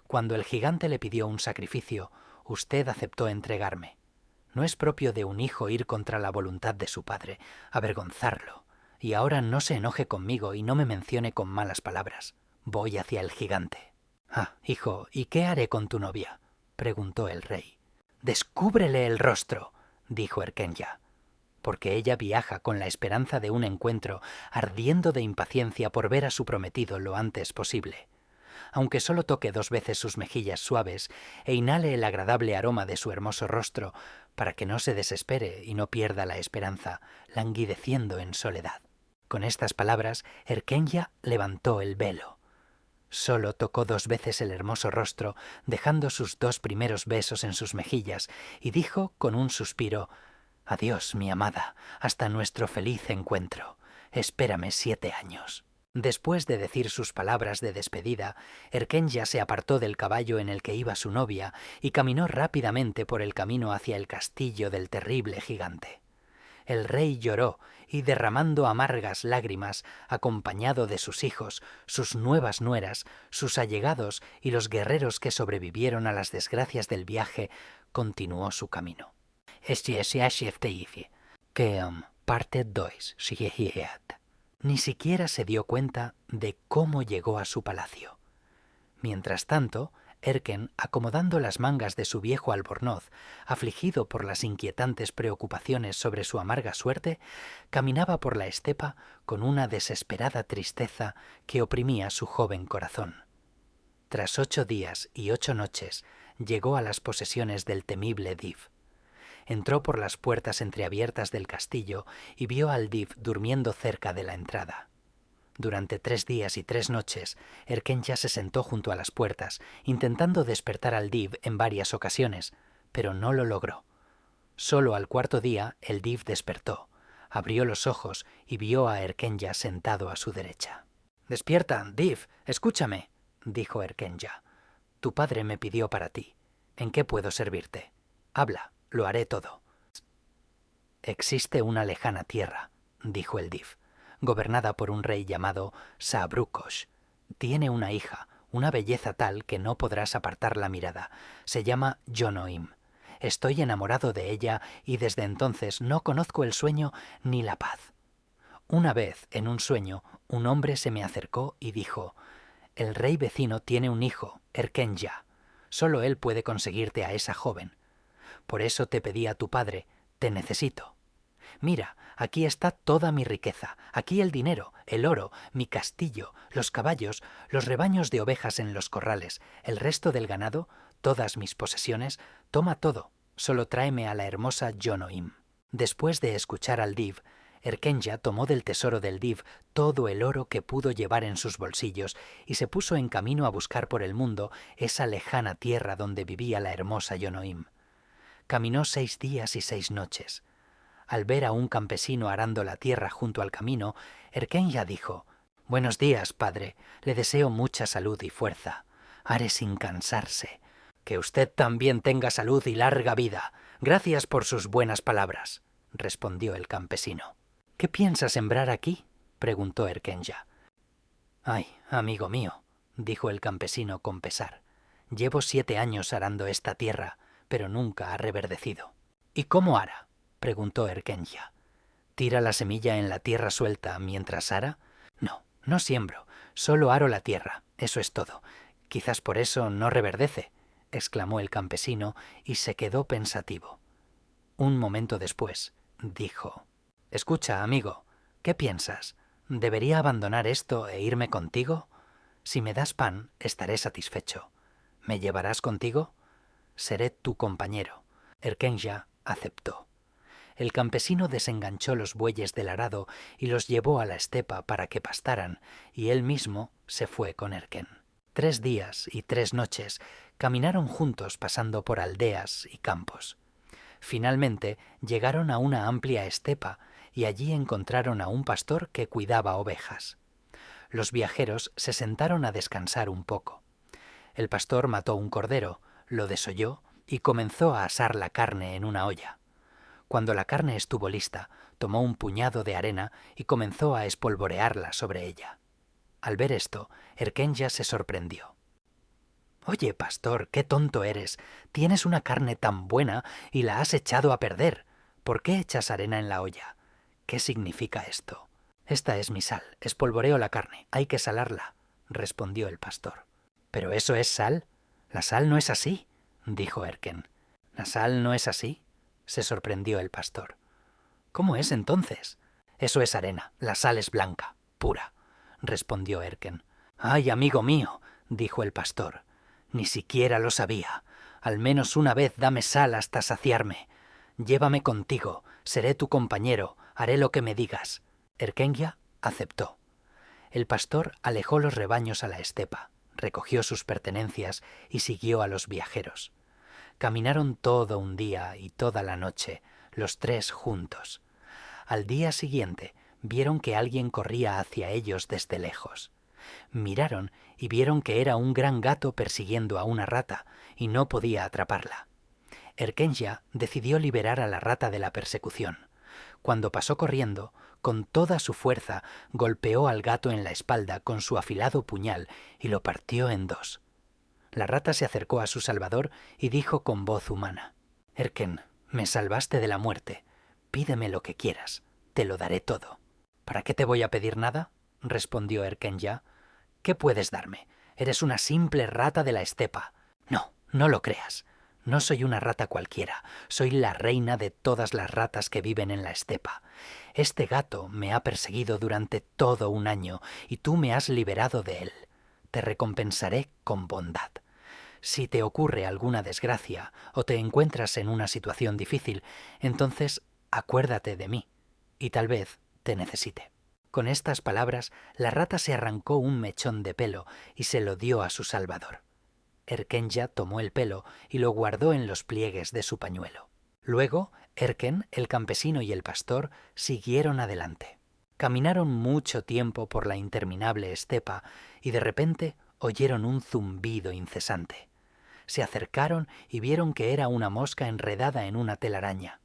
Cuando el gigante le pidió un sacrificio, usted aceptó entregarme. No es propio de un hijo ir contra la voluntad de su padre, avergonzarlo. Y ahora no se enoje conmigo y no me mencione con malas palabras. Voy hacia el gigante». «Ah, hijo, ¿y qué haré con tu novia?», preguntó el rey. «Descúbrele el rostro», dijo Erkenja, «porque ella viaja con la esperanza de un encuentro, ardiendo de impaciencia por ver a su prometido lo antes posible. Aunque solo toque 2 veces sus mejillas suaves e inhale el agradable aroma de su hermoso rostro, para que no se desespere y no pierda la esperanza, languideciendo en soledad». Con estas palabras, Erkenja levantó el velo. Solo tocó 2 veces el hermoso rostro, dejando sus 2 primeros besos en sus mejillas, y dijo con un suspiro: «Adiós, mi amada, hasta nuestro feliz encuentro. Espérame 7 años». Después de decir sus palabras de despedida, Erkenja se apartó del caballo en el que iba su novia y caminó rápidamente por el camino hacia el castillo del terrible gigante. El rey lloró y, derramando amargas lágrimas, acompañado de sus hijos, sus nuevas nueras, sus allegados y los guerreros que sobrevivieron a las desgracias del viaje, continuó su camino. Parte 2. Ni siquiera se dio cuenta de cómo llegó a su palacio. Mientras tanto, Erken, acomodando las mangas de su viejo albornoz, afligido por las inquietantes preocupaciones sobre su amarga suerte, caminaba por la estepa con una desesperada tristeza que oprimía su joven corazón. Tras 8 días y 8 noches, llegó a las posesiones del temible Div. Entró por las puertas entreabiertas del castillo y vio al Div durmiendo cerca de la entrada. Durante 3 días y 3 noches, Erkenja se sentó junto a las puertas, intentando despertar al Div en varias ocasiones, pero no lo logró. Solo al 4.º día el Div despertó, abrió los ojos y vio a Erkenja sentado a su derecha. «Despierta, Div, escúchame», dijo Erkenja. «Tu padre me pidió para ti. ¿En qué puedo servirte? Habla, lo haré todo». «Existe una lejana tierra», dijo el Div, «gobernada por un rey llamado Saabrukos. Tiene una hija, una belleza tal que no podrás apartar la mirada. Se llama Yonoim. Estoy enamorado de ella y desde entonces no conozco el sueño ni la paz. Una vez, en un sueño, un hombre se me acercó y dijo: el rey vecino tiene un hijo, Erkenja. Solo él puede conseguirte a esa joven. Por eso te pedí a tu padre, te necesito. Mira, aquí está toda mi riqueza, aquí el dinero, el oro, mi castillo, los caballos, los rebaños de ovejas en los corrales, el resto del ganado, todas mis posesiones, toma todo, solo tráeme a la hermosa Yonoim». Después de escuchar al Div, Erkenja tomó del tesoro del Div todo el oro que pudo llevar en sus bolsillos y se puso en camino a buscar por el mundo esa lejana tierra donde vivía la hermosa Yonoim. Caminó 6 días y 6 noches. Al ver a un campesino arando la tierra junto al camino, Erkenja dijo: «Buenos días, padre. Le deseo mucha salud y fuerza. Haré sin cansarse. Que usted también tenga salud y larga vida. Gracias por sus buenas palabras», respondió el campesino. «¿Qué piensa sembrar aquí?», preguntó Erkenja. «Ay, amigo mío», dijo el campesino con pesar, «llevo 7 años arando esta tierra, pero nunca ha reverdecido». «¿Y cómo ara?», preguntó Erkenja. «¿Tira la semilla en la tierra suelta mientras ara?». «No, no siembro, solo aro la tierra, eso es todo. Quizás por eso no reverdece. exclamó el campesino y se quedó pensativo. Un momento después, dijo: «Escucha, amigo, ¿qué piensas? ¿Debería abandonar esto e irme contigo? Si me das pan, estaré satisfecho. ¿Me llevarás contigo? Seré tu compañero». Erkenja aceptó. El campesino desenganchó los bueyes del arado y los llevó a la estepa para que pastaran, y él mismo se fue con Erken. 3 días y 3 noches caminaron juntos pasando por aldeas y campos. Finalmente llegaron a una amplia estepa y allí encontraron a un pastor que cuidaba ovejas. Los viajeros se sentaron a descansar un poco. El pastor mató un cordero, lo desolló y comenzó a asar la carne en una olla. Cuando la carne estuvo lista, tomó un puñado de arena y comenzó a espolvorearla sobre ella. Al ver esto, Erkenja se sorprendió. «Oye, pastor, qué tonto eres. Tienes una carne tan buena y la has echado a perder. ¿Por qué echas arena en la olla? ¿Qué significa esto?» «Esta es mi sal. Espolvoreo la carne. Hay que salarla», respondió el pastor. «¿Pero eso es sal? La sal no es así», dijo Erken. «¿La sal no es así?», se sorprendió el pastor. «¿Cómo es entonces?» «Eso es arena. La sal es blanca, pura», respondió Erken. «Ay, amigo mío», dijo el pastor, «ni siquiera lo sabía. Al menos una vez dame sal hasta saciarme. Llévame contigo, seré tu compañero, haré lo que me digas». Erkenja aceptó. El pastor alejó los rebaños a la estepa, recogió sus pertenencias y siguió a los viajeros. Caminaron todo un día y toda la noche, los 3 juntos. Al día siguiente vieron que alguien corría hacia ellos desde lejos. Miraron y vieron que era un gran gato persiguiendo a una rata y no podía atraparla. Erkenja decidió liberar a la rata de la persecución. Cuando pasó corriendo, con toda su fuerza golpeó al gato en la espalda con su afilado puñal y lo partió en 2. La rata se acercó a su salvador y dijo con voz humana: «Erken, me salvaste de la muerte. Pídeme lo que quieras, te lo daré todo». «¿Para qué te voy a pedir nada?», respondió Erkenja. «¿Qué puedes darme? Eres una simple rata de la estepa». «No, no lo creas. No soy una rata cualquiera. Soy la reina de todas las ratas que viven en la estepa. Este gato me ha perseguido durante todo un año y tú me has liberado de él. Te recompensaré con bondad. Si te ocurre alguna desgracia o te encuentras en una situación difícil, entonces acuérdate de mí y tal vez te necesite». Con estas palabras, la rata se arrancó un mechón de pelo y se lo dio a su salvador. Erkenja tomó el pelo y lo guardó en los pliegues de su pañuelo. Luego, Erken, el campesino y el pastor siguieron adelante. Caminaron mucho tiempo por la interminable estepa y de repente oyeron un zumbido incesante. Se acercaron y vieron que era una mosca enredada en una telaraña.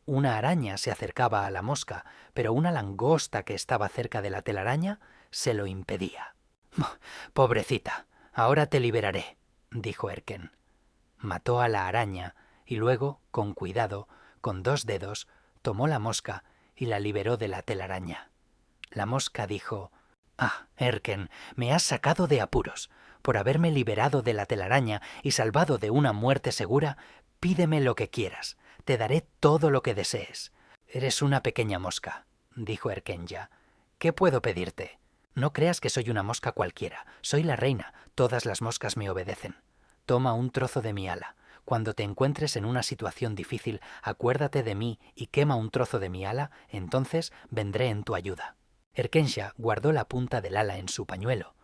Una araña se acercaba a la mosca, pero una langosta que estaba cerca de la telaraña se lo impedía. «Pobrecita, ahora te liberaré», dijo Erken. Mató a la araña y luego, con cuidado, con 2 dedos, tomó la mosca y la liberó de la telaraña. La mosca dijo: «Ah, Erken, me has sacado de apuros. Por haberme liberado de la telaraña y salvado de una muerte segura, pídeme lo que quieras. Te daré todo lo que desees». «Eres una pequeña mosca», dijo Erkenja. «¿Qué puedo pedirte? No creas que soy una mosca cualquiera. Soy la reina. Todas las moscas me obedecen. Toma un trozo de mi ala. Cuando te encuentres en una situación difícil, acuérdate de mí y quema un trozo de mi ala, entonces vendré en tu ayuda». Erkenja guardó la punta del ala en su pañuelo.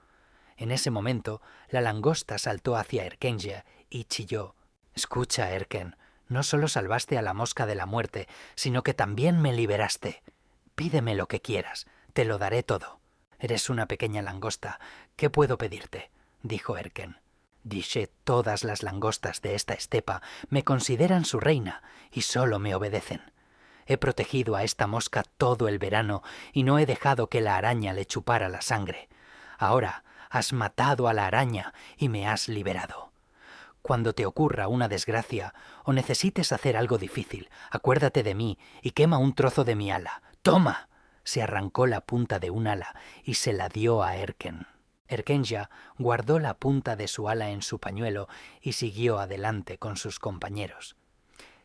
En ese momento, la langosta saltó hacia Erkenja y chilló: «Escucha, Erken, no solo salvaste a la mosca de la muerte, sino que también me liberaste. Pídeme lo que quieras, te lo daré todo». «Eres una pequeña langosta. ¿Qué puedo pedirte?», dijo Erken. «Dice, todas las langostas de esta estepa me consideran su reina y solo me obedecen. He protegido a esta mosca todo el verano y no he dejado que la araña le chupara la sangre. Ahora has matado a la araña y me has liberado. Cuando te ocurra una desgracia o necesites hacer algo difícil, acuérdate de mí y quema un trozo de mi ala. ¡Toma!». Se arrancó la punta de un ala y se la dio a Erken. Erkenja guardó la punta de su ala en su pañuelo y siguió adelante con sus compañeros.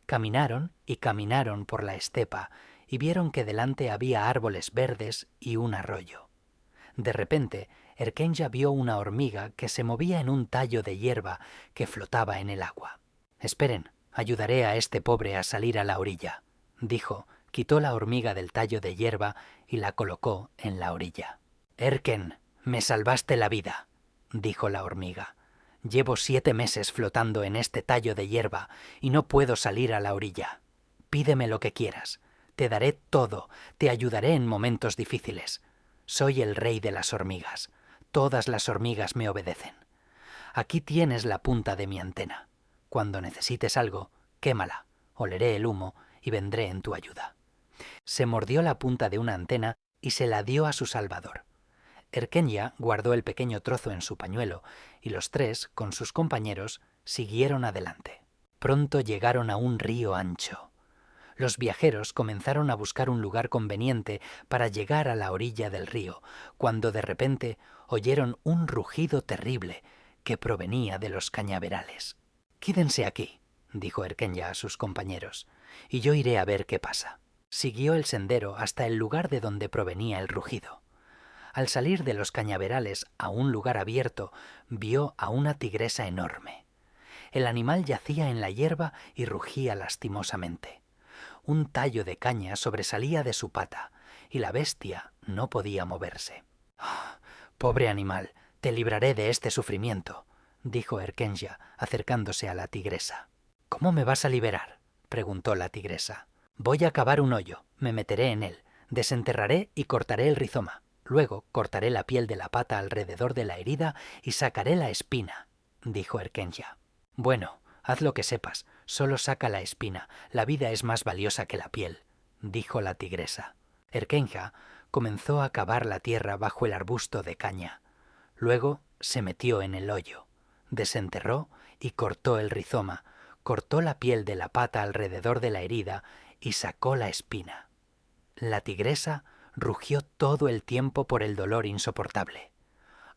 Caminaron y caminaron por la estepa y vieron que delante había árboles verdes y un arroyo. De repente, Erkenja vio una hormiga que se movía en un tallo de hierba que flotaba en el agua. «Esperen, ayudaré a este pobre a salir a la orilla», dijo, quitó la hormiga del tallo de hierba y la colocó en la orilla. «Erken, me salvaste la vida», dijo la hormiga. «Llevo 7 meses flotando en este tallo de hierba y no puedo salir a la orilla. Pídeme lo que quieras. Te daré todo, te ayudaré en momentos difíciles. Soy el rey de las hormigas. Todas las hormigas me obedecen. Aquí tienes la punta de mi antena. Cuando necesites algo, quémala, oleré el humo y vendré en tu ayuda». Se mordió la punta de una antena y se la dio a su salvador. Erkenja guardó el pequeño trozo en su pañuelo y los tres, con sus compañeros, siguieron adelante. Pronto llegaron a un río ancho. Los viajeros comenzaron a buscar un lugar conveniente para llegar a la orilla del río, cuando de repente oyeron un rugido terrible que provenía de los cañaverales. «Quédense aquí», dijo Erkenja a sus compañeros, «y yo iré a ver qué pasa». Siguió el sendero hasta el lugar de donde provenía el rugido. Al salir de los cañaverales a un lugar abierto, vio a una tigresa enorme. El animal yacía en la hierba y rugía lastimosamente. Un tallo de caña sobresalía de su pata, y la bestia no podía moverse. «Ah, pobre animal, te libraré de este sufrimiento», dijo Erkenja, acercándose a la tigresa. «¿Cómo me vas a liberar?», preguntó la tigresa. «Voy a cavar un hoyo, me meteré en él, desenterraré y cortaré el rizoma. Luego cortaré la piel de la pata alrededor de la herida y sacaré la espina», dijo Erkenja. «Bueno, haz lo que sepas, solo saca la espina, la vida es más valiosa que la piel», dijo la tigresa. Erkenja comenzó a cavar la tierra bajo el arbusto de caña. Luego se metió en el hoyo, desenterró y cortó el rizoma, cortó la piel de la pata alrededor de la herida y sacó la espina. La tigresa rugió todo el tiempo por el dolor insoportable.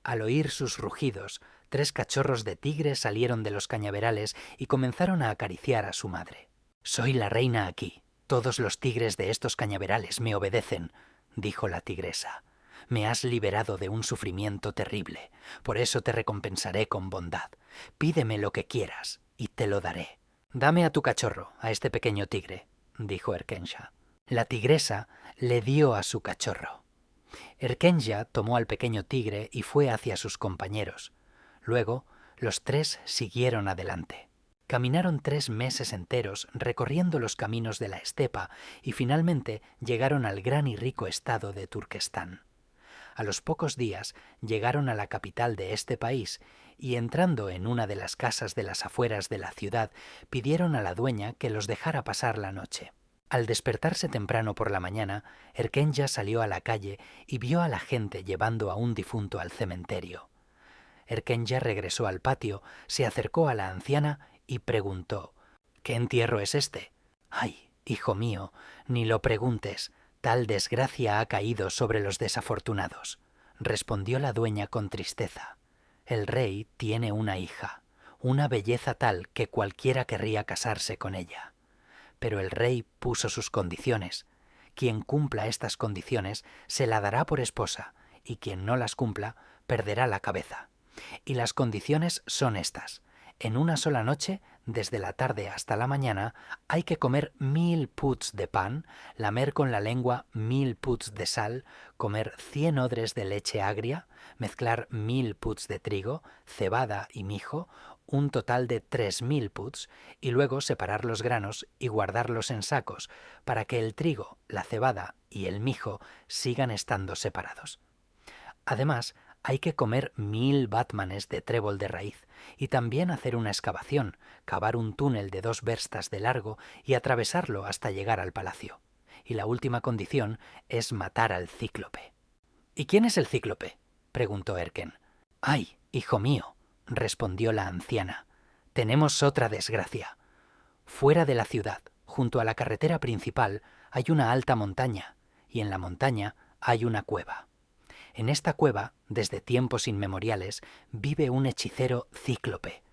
Al oír sus rugidos, 3 cachorros de tigre salieron de los cañaverales y comenzaron a acariciar a su madre. «Soy la reina aquí. Todos los tigres de estos cañaverales me obedecen», dijo la tigresa. «Me has liberado de un sufrimiento terrible. Por eso te recompensaré con bondad. Pídeme lo que quieras y te lo daré». «Dame a tu cachorro, a este pequeño tigre», dijo Erkenja. La tigresa le dio a su cachorro. Erkenja tomó al pequeño tigre y fue hacia sus compañeros. Luego, los 3 siguieron adelante. Caminaron 3 meses enteros recorriendo los caminos de la estepa y finalmente llegaron al gran y rico estado de Turquestán. A los pocos días llegaron a la capital de este país y, entrando en una de las casas de las afueras de la ciudad, pidieron a la dueña que los dejara pasar la noche. Al despertarse temprano por la mañana, Erkenja salió a la calle y vio a la gente llevando a un difunto al cementerio. Erkenja regresó al patio, se acercó a la anciana y preguntó: «¿Qué entierro es este?». «Ay, hijo mío, ni lo preguntes, tal desgracia ha caído sobre los desafortunados», respondió la dueña con tristeza. «El rey tiene una hija, una belleza tal que cualquiera querría casarse con ella. Pero el rey puso sus condiciones. Quien cumpla estas condiciones se la dará por esposa, y quien no las cumpla perderá la cabeza. Y las condiciones son estas: en una sola noche, desde la tarde hasta la mañana, hay que comer 1000 puts de pan, lamer con la lengua 1000 puts de sal, comer 100 odres de leche agria, mezclar 1000 puts de trigo, cebada y mijo, un total de 3000 puts, y luego separar los granos y guardarlos en sacos para que el trigo, la cebada y el mijo sigan estando separados. Además, hay que comer 1000 batmanes de trébol de raíz y también hacer una excavación, cavar un túnel de 2 verstas de largo y atravesarlo hasta llegar al palacio. Y la última condición es matar al cíclope». «¿Y quién es el cíclope?», preguntó Erken. «Ay, hijo mío», respondió la anciana, «tenemos otra desgracia. Fuera de la ciudad, junto a la carretera principal, hay una alta montaña, y en la montaña hay una cueva. En esta cueva, desde tiempos inmemoriales, vive un hechicero cíclope.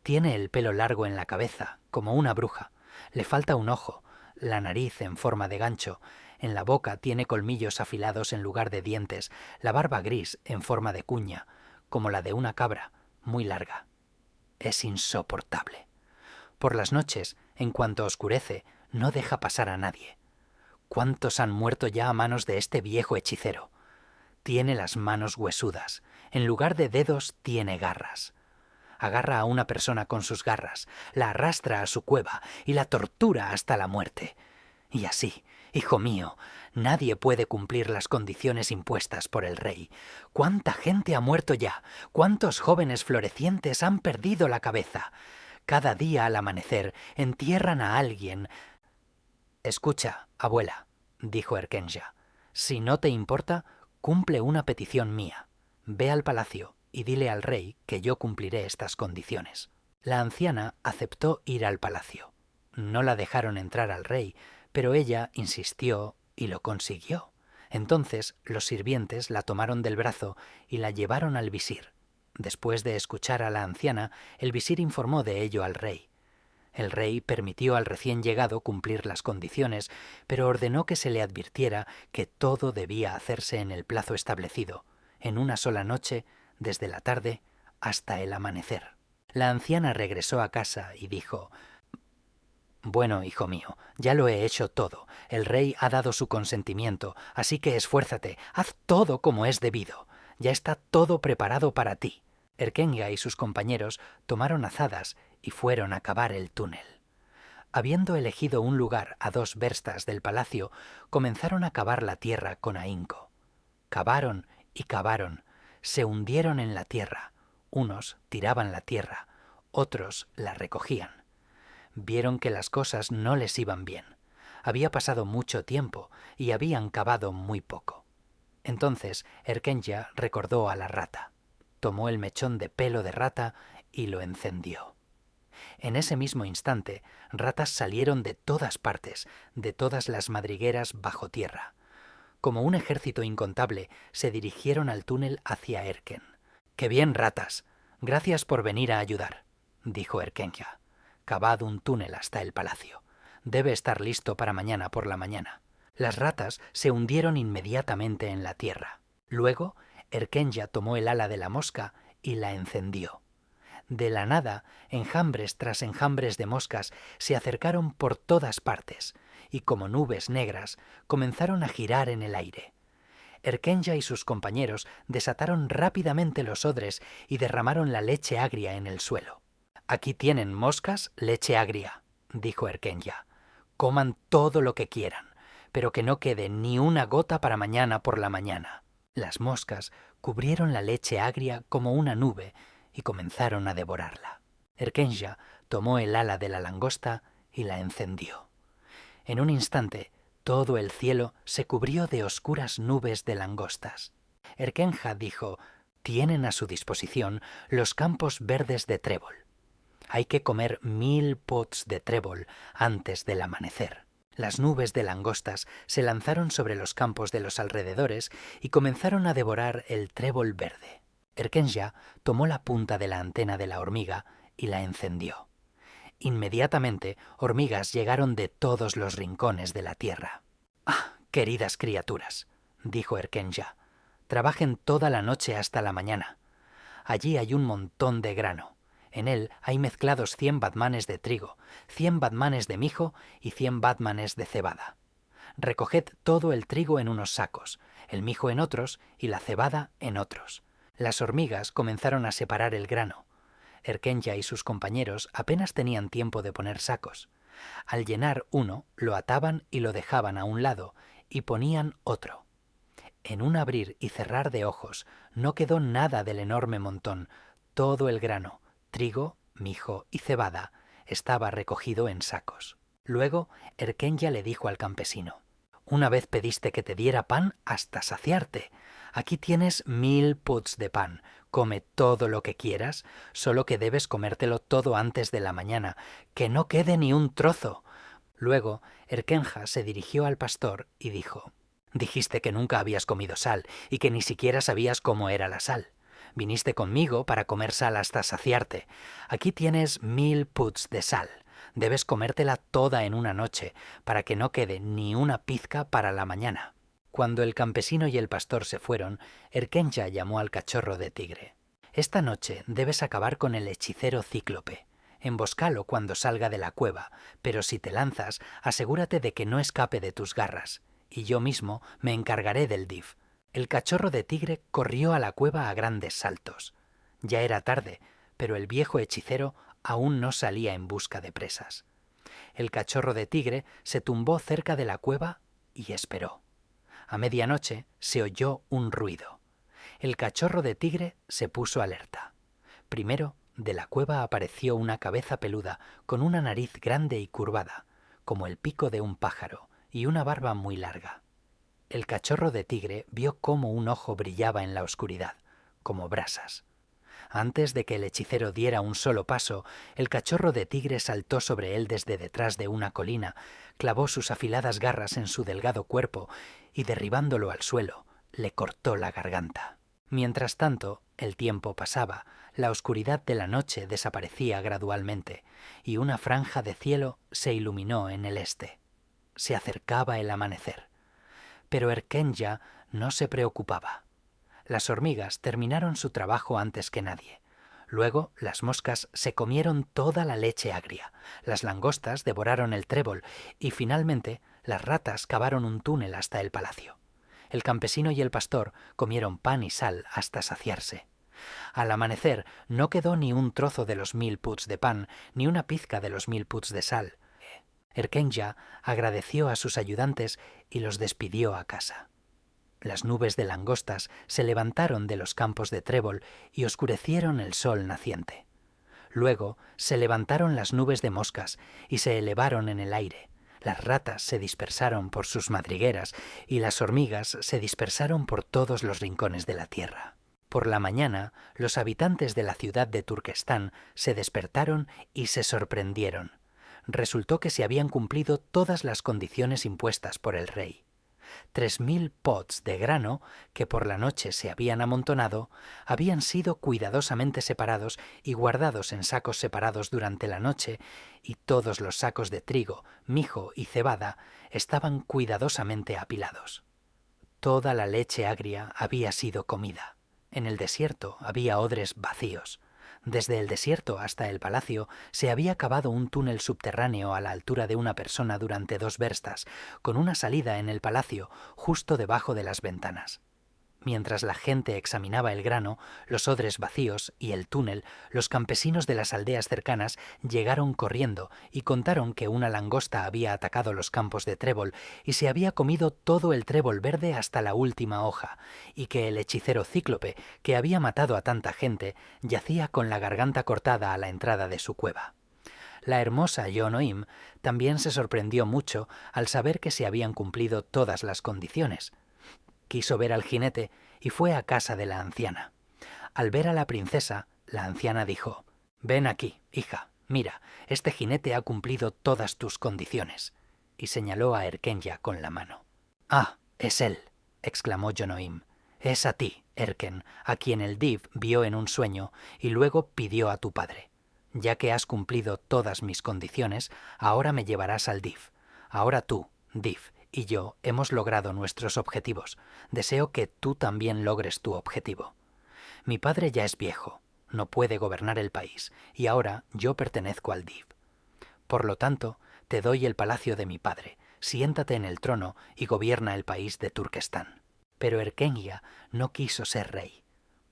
Tiene el pelo largo en la cabeza, como una bruja. Le falta un ojo, la nariz en forma de gancho, en la boca tiene colmillos afilados en lugar de dientes, la barba gris en forma de cuña, como la de una cabra, muy larga. Es insoportable. Por las noches, en cuanto oscurece, no deja pasar a nadie. ¿Cuántos han muerto ya a manos de este viejo hechicero? Tiene las manos huesudas. En lugar de dedos tiene garras. Agarra a una persona con sus garras, la arrastra a su cueva y la tortura hasta la muerte. Y así, hijo mío, nadie puede cumplir las condiciones impuestas por el rey. ¿Cuánta gente ha muerto ya? ¿Cuántos jóvenes florecientes han perdido la cabeza? Cada día al amanecer entierran a alguien. Escucha, abuela, dijo Erkenja, si no te importa, cumple una petición mía. Ve al palacio y dile al rey que yo cumpliré estas condiciones. La anciana aceptó ir al palacio. No la dejaron entrar al rey, pero ella insistió y lo consiguió. Entonces los sirvientes la tomaron del brazo y la llevaron al visir. Después de escuchar a la anciana, el visir informó de ello al rey. El rey permitió al recién llegado cumplir las condiciones, pero ordenó que se le advirtiera que todo debía hacerse en el plazo establecido, en una sola noche, desde la tarde hasta el amanecer. La anciana regresó a casa y dijo: «Bueno, hijo mío, ya lo he hecho todo. El rey ha dado su consentimiento, así que esfuérzate, haz todo como es debido. Ya está todo preparado para ti». Erkenga y sus compañeros tomaron azadas y fueron a cavar el túnel. Habiendo elegido un lugar a 2 verstas del palacio, comenzaron a cavar la tierra con ahínco. Cavaron y cavaron, se hundieron en la tierra. Unos tiraban la tierra, otros la recogían. Vieron que las cosas no les iban bien. Había pasado mucho tiempo y habían cavado muy poco. Entonces Erkenja recordó a la rata. Tomó el mechón de pelo de rata y lo encendió. En ese mismo instante, ratas salieron de todas partes, de todas las madrigueras bajo tierra. Como un ejército incontable, se dirigieron al túnel hacia Erken. «¡Qué bien, ratas! Gracias por venir a ayudar», dijo Erkenja. «Cavad un túnel hasta el palacio. Debe estar listo para mañana por la mañana». Las ratas se hundieron inmediatamente en la tierra. Luego, Erkenja tomó el ala de la mosca y la encendió. De la nada, enjambres tras enjambres de moscas se acercaron por todas partes y, como nubes negras, comenzaron a girar en el aire. Erkenja y sus compañeros desataron rápidamente los odres y derramaron la leche agria en el suelo. «Aquí tienen moscas, leche agria», dijo Erkenja. «Coman todo lo que quieran, pero que no quede ni una gota para mañana por la mañana». Las moscas cubrieron la leche agria como una nube y comenzaron a devorarla. Erkenja tomó el ala de la langosta y la encendió. En un instante, todo el cielo se cubrió de oscuras nubes de langostas. Erkenja dijo: «Tienen a su disposición los campos verdes de trébol. Hay que comer 1000 pots de trébol antes del amanecer». Las nubes de langostas se lanzaron sobre los campos de los alrededores y comenzaron a devorar el trébol verde. Erkenja tomó la punta de la antena de la hormiga y la encendió. Inmediatamente, hormigas llegaron de todos los rincones de la tierra. «¡Ah, queridas criaturas!», dijo Erkenja. «Trabajen toda la noche hasta la mañana. Allí hay un montón de grano. En él hay mezclados 100 batmanes de trigo, 100 batmanes de mijo y 100 batmanes de cebada. Recoged todo el trigo en unos sacos, el mijo en otros y la cebada en otros». Las hormigas comenzaron a separar el grano. Erkenja y sus compañeros apenas tenían tiempo de poner sacos. Al llenar uno, lo ataban y lo dejaban a un lado, y ponían otro. En un abrir y cerrar de ojos no quedó nada del enorme montón. Todo el grano, trigo, mijo y cebada, estaba recogido en sacos. Luego Erkenja le dijo al campesino: «Una vez pediste que te diera pan hasta saciarte. Aquí tienes 1000 pots de pan. Come todo lo que quieras, solo que debes comértelo todo antes de la mañana, que no quede ni un trozo». Luego Erkenja se dirigió al pastor y dijo: Dijiste que nunca habías comido sal y que ni siquiera sabías cómo era la sal. Viniste conmigo para comer sal hasta saciarte. Aquí tienes 1000 puts de sal. Debes comértela toda en una noche, para que no quede ni una pizca para la mañana. Cuando el campesino y el pastor se fueron, Erkenja llamó al cachorro de tigre. Esta noche debes acabar con el hechicero cíclope. Emboscalo cuando salga de la cueva, pero si te lanzas, asegúrate de que no escape de tus garras, y yo mismo me encargaré del Div. El cachorro de tigre corrió a la cueva a grandes saltos. Ya era tarde, pero el viejo hechicero aún no salía en busca de presas. El cachorro de tigre se tumbó cerca de la cueva y esperó. A medianoche se oyó un ruido. El cachorro de tigre se puso alerta. Primero, de la cueva apareció una cabeza peluda con una nariz grande y curvada, como el pico de un pájaro, y una barba muy larga. El cachorro de tigre vio cómo un ojo brillaba en la oscuridad, como brasas. Antes de que el hechicero diera un solo paso, el cachorro de tigre saltó sobre él desde detrás de una colina, clavó sus afiladas garras en su delgado cuerpo y, derribándolo al suelo, le cortó la garganta. Mientras tanto, el tiempo pasaba, la oscuridad de la noche desaparecía gradualmente y una franja de cielo se iluminó en el este. Se acercaba el amanecer. Pero Erkenja no se preocupaba. Las hormigas terminaron su trabajo antes que nadie. Luego las moscas se comieron toda la leche agria, las langostas devoraron el trébol y finalmente las ratas cavaron un túnel hasta el palacio. El campesino y el pastor comieron pan y sal hasta saciarse. Al amanecer no quedó ni un trozo de los 1000 puts de pan, ni una pizca de los 1000 puts de sal. Erkenja agradeció a sus ayudantes y los despidió a casa. Las nubes de langostas se levantaron de los campos de trébol y oscurecieron el sol naciente. Luego se levantaron las nubes de moscas y se elevaron en el aire. Las ratas se dispersaron por sus madrigueras y las hormigas se dispersaron por todos los rincones de la tierra. Por la mañana, los habitantes de la ciudad de Turquestán se despertaron y se sorprendieron. Resultó que se habían cumplido todas las condiciones impuestas por el rey. 3000 pots de grano, que por la noche se habían amontonado, habían sido cuidadosamente separados y guardados en sacos separados durante la noche, y todos los sacos de trigo, mijo y cebada estaban cuidadosamente apilados. Toda la leche agria había sido comida. En el desierto había odres vacíos. Desde el desierto hasta el palacio se había cavado un túnel subterráneo a la altura de una persona durante 2 verstas, con una salida en el palacio justo debajo de las ventanas. Mientras la gente examinaba el grano, los odres vacíos y el túnel, los campesinos de las aldeas cercanas llegaron corriendo y contaron que una langosta había atacado los campos de trébol y se había comido todo el trébol verde hasta la última hoja, y que el hechicero cíclope, que había matado a tanta gente, yacía con la garganta cortada a la entrada de su cueva. La hermosa Yonoim también se sorprendió mucho al saber que se habían cumplido todas las condiciones. Quiso ver al jinete y fue a casa de la anciana. Al ver a la princesa, la anciana dijo: «Ven aquí, hija, mira, este jinete ha cumplido todas tus condiciones», y señaló a Erkenja con la mano. «Ah, es él», exclamó Yonoim. «Es a ti, Erken, a quien el Div vio en un sueño y luego pidió a tu padre. Ya que has cumplido todas mis condiciones, ahora me llevarás al Div. Ahora tú, Div, y yo hemos logrado nuestros objetivos. Deseo que tú también logres tu objetivo. Mi padre ya es viejo, no puede gobernar el país, y ahora yo pertenezco al Div. Por lo tanto, te doy el palacio de mi padre, siéntate en el trono y gobierna el país de Turquestán». Pero Erkenja no quiso ser rey.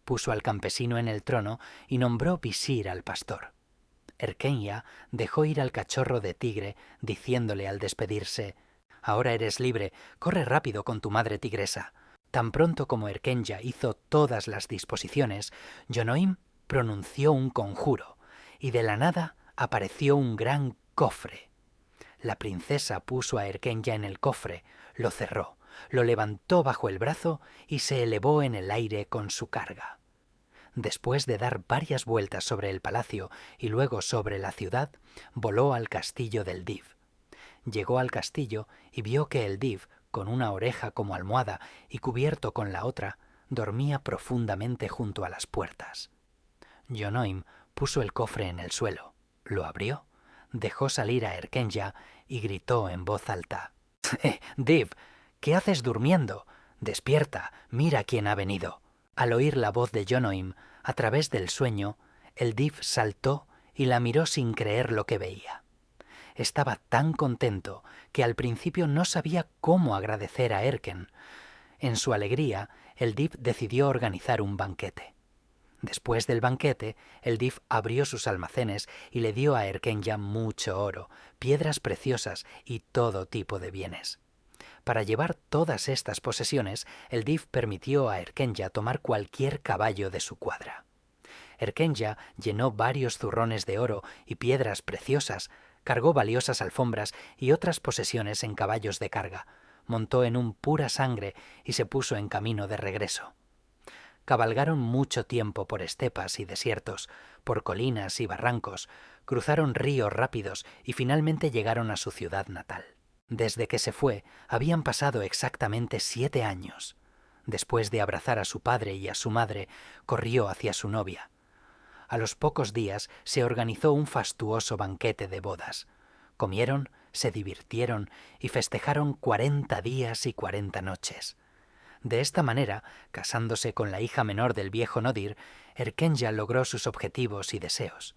Puso al campesino en el trono y nombró visir al pastor. Erkenja dejó ir al cachorro de tigre, diciéndole al despedirse: «Ahora eres libre, corre rápido con tu madre tigresa». Tan pronto como Erkenja hizo todas las disposiciones, Yonoim pronunció un conjuro, y de la nada apareció un gran cofre. La princesa puso a Erkenja en el cofre, lo cerró, lo levantó bajo el brazo y se elevó en el aire con su carga. Después de dar varias vueltas sobre el palacio y luego sobre la ciudad, voló al castillo del Div. Llegó al castillo y vio que el Div con una oreja como almohada y cubierto con la otra, dormía profundamente junto a las puertas. Yonoim puso el cofre en el suelo, lo abrió, dejó salir a Erkenja y gritó en voz alta: «Div, ¿qué haces durmiendo? Despierta, mira quién ha venido». Al oír la voz de Yonoim, a través del sueño, el Div saltó y la miró sin creer lo que veía. Estaba tan contento que al principio no sabía cómo agradecer a Erken. En su alegría, el Div decidió organizar un banquete. Después del banquete, el Div abrió sus almacenes y le dio a Erkenja mucho oro, piedras preciosas y todo tipo de bienes. Para llevar todas estas posesiones, el Div permitió a Erkenja tomar cualquier caballo de su cuadra. Erkenja llenó varios zurrones de oro y piedras preciosas, cargó valiosas alfombras y otras posesiones en caballos de carga, montó en un pura sangre y se puso en camino de regreso. Cabalgaron mucho tiempo por estepas y desiertos, por colinas y barrancos, cruzaron ríos rápidos y finalmente llegaron a su ciudad natal. Desde que se fue, habían pasado exactamente 7 años. Después de abrazar a su padre y a su madre, corrió hacia su novia. A los pocos días se organizó un fastuoso banquete de bodas. Comieron, se divirtieron y festejaron 40 días y 40 noches. De esta manera, casándose con la hija menor del viejo Nodir, Erkenja logró sus objetivos y deseos.